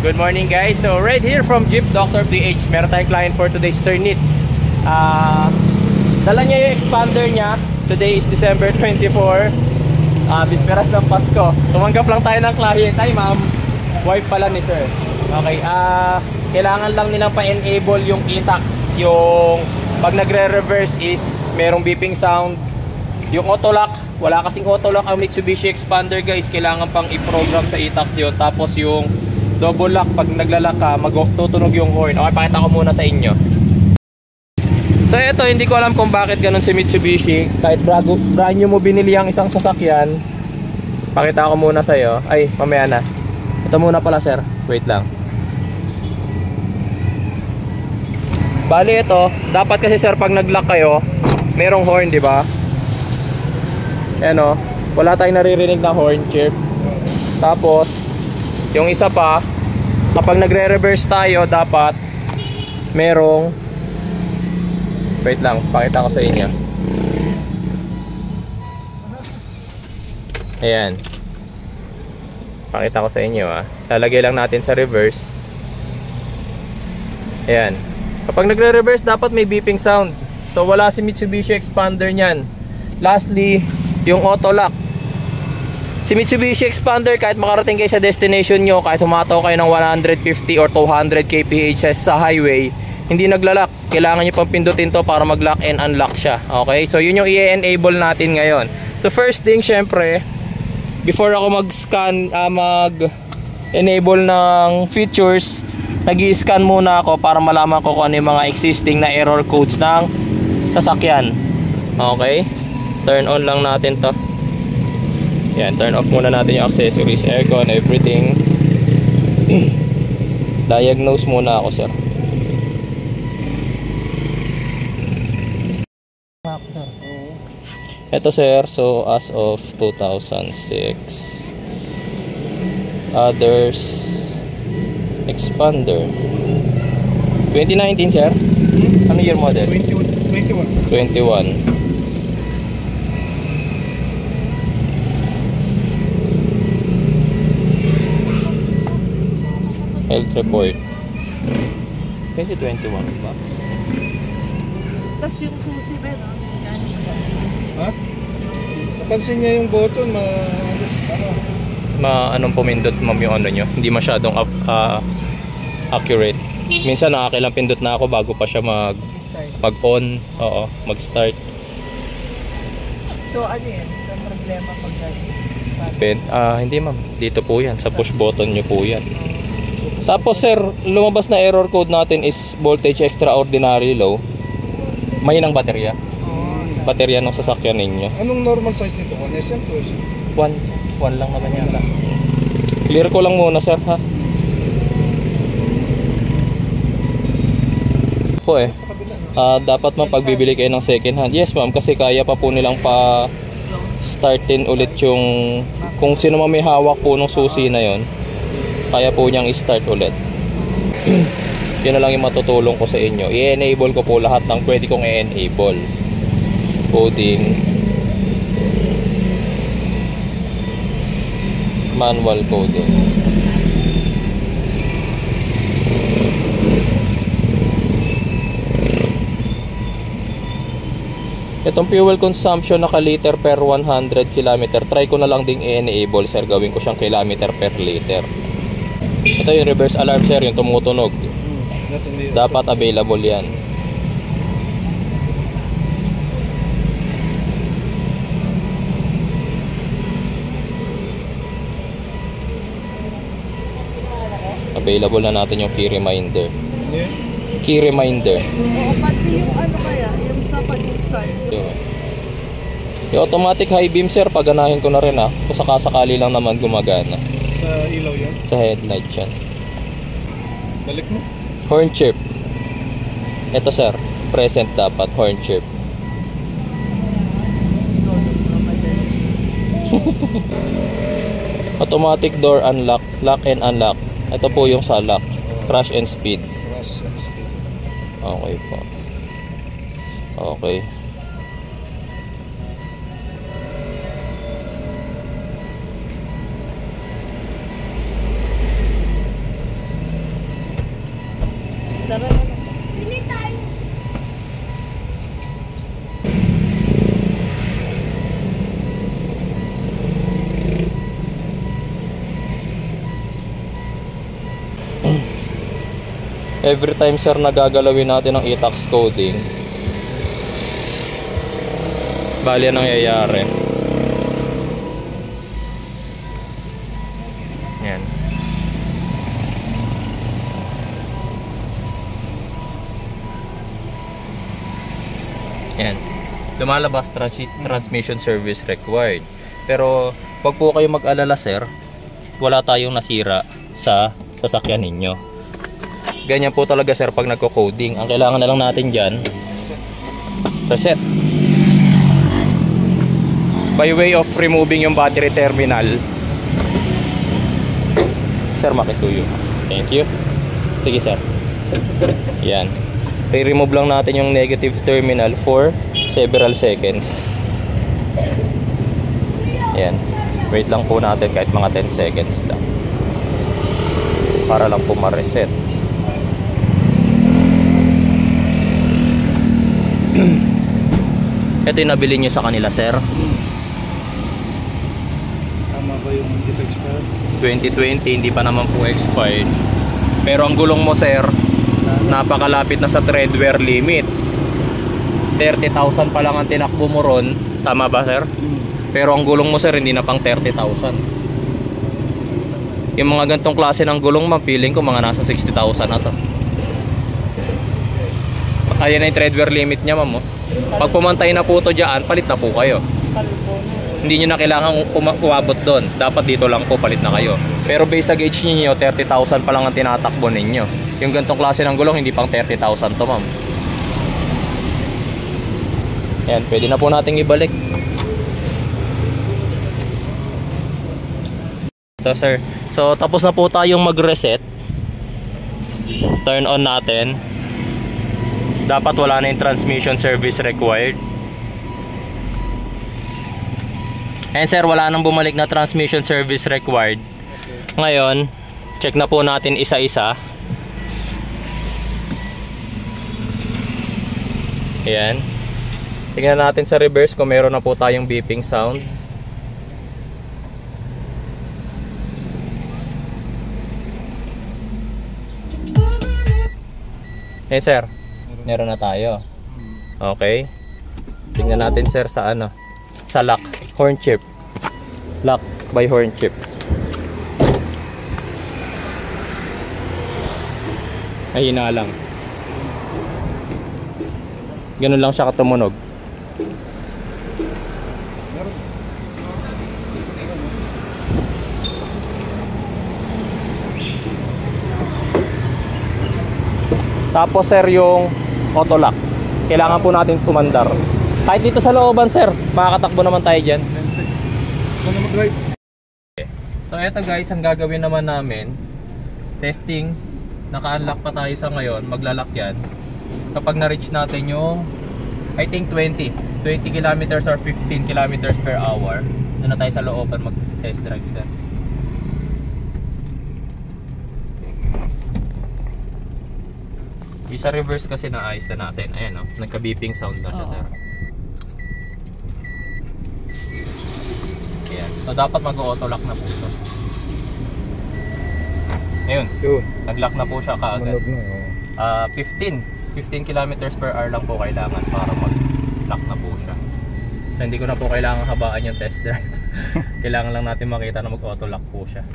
Good morning guys. So right here from Jeep Dr. PH, meron tayong client for today's Sir Nitz. Dala niya yung expander niya. Today is December 24. Bisperas ng Pasko. Tumanggap lang tayo ng client. Ay ma'am, wife pala ni Sir. Okay, kailangan lang nilang pa-enable yung e-tax. Yung pag nagre-reverse is merong beeping sound. Yung auto-lock, wala kasing auto-lock ang Mitsubishi Expander guys. Kailangan pang i-program sa e-tax yun. Tapos yung double lock, pag naglalak ka, magtutunog yung horn. Okay, pakita ko muna sa inyo. So ito, hindi ko alam kung bakit ganun si Mitsubishi. Kahit brand new mo binili ang isang sasakyan. Pakita ko muna sa iyo. Ay, mamaya na. Ito muna pala sir, wait lang. Bali ito, dapat kasi sir pag nag-lock kayo, merong horn, di ba? Ayan o, wala tayong naririnig na horn chirp. Tapos yung isa pa, kapag nagre-reverse tayo, dapat merong, wait lang, pakita ko sa inyo. Ayan, pakita ko sa inyo lalagay lang natin sa reverse. Ayan, kapag nagre-reverse dapat may beeping sound. So wala si Mitsubishi Expander nyan. Lastly, yung auto lock. Si Mitsubishi Expander, kahit makarating kayo sa destination nyo, kahit humataw kayo ng 150 or 200 kph sa highway, hindi naglalak. Kailangan nyo pang pindutin to para mag-lock and unlock siya. Okay, so yun yung i-enable natin ngayon. So first thing, syempre, before ako mag-scan, mag-enable ng features, nag-i-scan muna ako para malaman ko kung ano yung mga existing na error codes ng sasakyan. Okay, turn on lang natin to. Yan, turn off muna natin yung accessories, aircon, everything. Diagnose muna ako, sir. Ito, sir, so as of 2006. Others, Expander. 2019, sir? Ano year model? 21. Health report 2021 ba? Tapos yung susi ba no? Ha? Napansin niya yung button anong pumindot ma'am yung ano nyo? Hindi masyadong accurate. Minsan nakakilang pindot na ako bago pa siya mag-on. Oo, mag-start. So ano yan? Sa problema pag hindi ma'am, dito po yan, sa push button nyo po yan. Tapos sir, lumabas na error code natin is voltage extraordinary low. Mahinang baterya. Baterya ng sasakyan ninyo. Anong normal size nito? 1 SM plus? 1 lang naman yata. Clear ko lang muna sir ha. Po dapat ma'am pagbibili kayo ng second hand. Yes ma'am, kasi kaya pa po nilang pa startin ulit yung kung sino man may hawak po ng susi na yon. Kaya po niyang i-start ulit. Yun na lang yung matutulong ko sa inyo. I-enable ko po lahat ng pwede kong i-enable. Coding, manual coding. Itong fuel consumption naka-liter per 100 km. Try ko na lang ding i-enable sir. Gawin ko siyang kilometer per liter. Ito yung reverse alarm sir, yung tumutunog. Dapat available yan. Available na natin yung key reminder. Key reminder. Oo, pati yung ano kaya, yung sa pag-start. Yung automatic high beam sir, paganahin ko na rin kung sakasakali lang naman gumagana. Sa ilaw yan? Sa headlight yan. Balik mo? Horn chirp. Ito sir, present dapat horn chirp. Automatic door unlock, lock and unlock. Ito po yung sa lock, crash and speed. Crash and speed. Okay po. Okay. Tara. Every time sir nagagalawin natin ang e-tax coding, bali ang nangyayari. Yan. Yan. Lumalabas transmission service required. Pero wag po kayo mag-alala sir, wala tayong nasira sa sasakyan ninyo. Ganyan po talaga sir pag nagko-coding. Ang kailangan na lang natin dyan, reset. By way of removing yung battery terminal, sir makisuyo. Thank you. Sige sir. Yan. I-remove lang natin yung negative terminal for several seconds. Yan. Wait lang po natin kahit mga 10 seconds lang. Para lang po ma-reset. Ito yung nabili nyo sa kanila sir. Tama ba yung hindi pa expired? 2020, hindi pa naman po expired. Pero ang gulong mo sir, napakalapit na sa tread wear limit. 30,000 pa lang ang tinakbo mo ron. Tama ba sir? Pero ang gulong mo sir, hindi na pang 30,000. Yung mga gantong klase ng gulong, feeling ko mga nasa 60,000 na to. Ayan na yung tread wear limit nya ma'am. Pag pumantay na po to dyan, palit na po kayo. Hindi nyo na kailangan umabot doon. Dapat dito lang po palit na kayo. Pero base sa gauge niyo 30,000 pa lang ang tinatakbo ninyo. Yung gantong klase ng gulong, hindi pang 30,000 to ma'am. Ayan, pwede na po nating ibalik. Ito sir. So tapos na po tayong mag-reset. Turn on natin. Dapat wala na yung transmission service required. And sir, wala nang bumalik na transmission service required. Ngayon, check na po natin isa-isa. Ayan. Tingnan natin sa reverse kung meron na po tayong beeping sound. Eh sir, meron na tayo. Okay. Tingnan natin sir sa ano, sa lock, horn chip. Lock by horn chip. Ay, na lang. Ganun lang siya katumunog. Tapos sir, yung auto lock, kailangan po natin kumandar. Kahit dito sa looban sir, makakatakbo naman tayo dyan. So eto guys, ang gagawin naman namin, testing. Naka-unlock pa tayo sa ngayon, maglalak yan. Kapag na-reach natin yung I think 20 kilometers or 15 kilometers per hour, doon na tayo sa looban mag-test drive sir. Yung sa reverse kasi naayos na natin. Ayan o, nagka-beeping sound na siya sir. Ayan. So dapat mag-auto lock na po ito. Ayun, nag-lock na po siya kaagad. 15 kilometers per hour lang po kailangan para mag-lock na po siya. So hindi ko na po kailangan habaan yung test drive. Kailangan lang natin makita na mag-auto lock po siya.